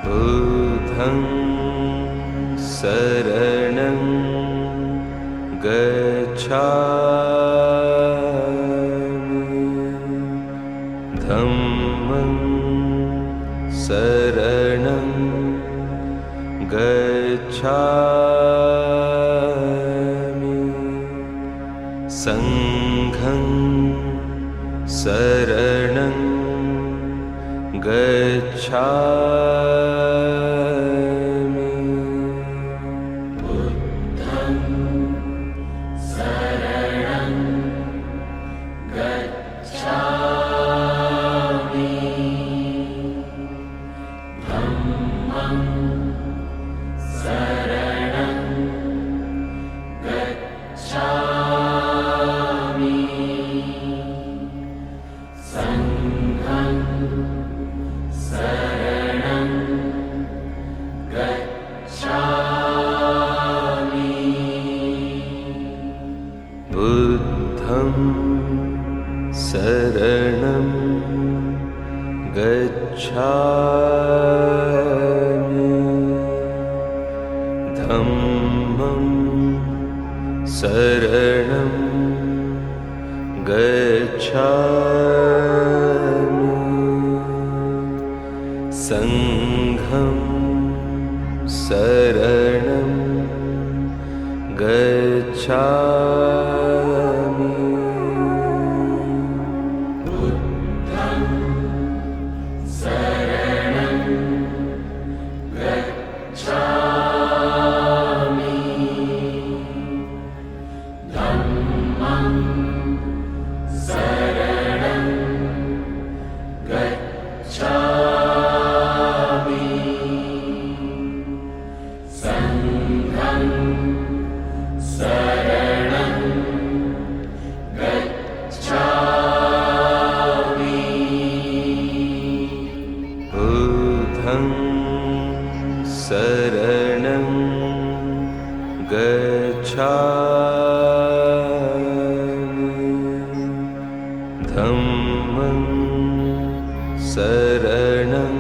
बुद्धं शरणं गच्छामि धम्मं शरणं गच्छामि संघं शरणं गच्छामि बुद्धं शरणं गच्छामि धम्मं शरणं गच्छामि संघं शरणं गच्छामि बुद्धं शरणं गच्छामि धम्मं शरणं गच्छामि संघं शरणं गच्छामि बुद्धं शरणं गच्छामि धम्मं शरणं गच्छामि संघं शरणं गच्छामि बुद्धं शरणं गच्छामि धम्मं शरणं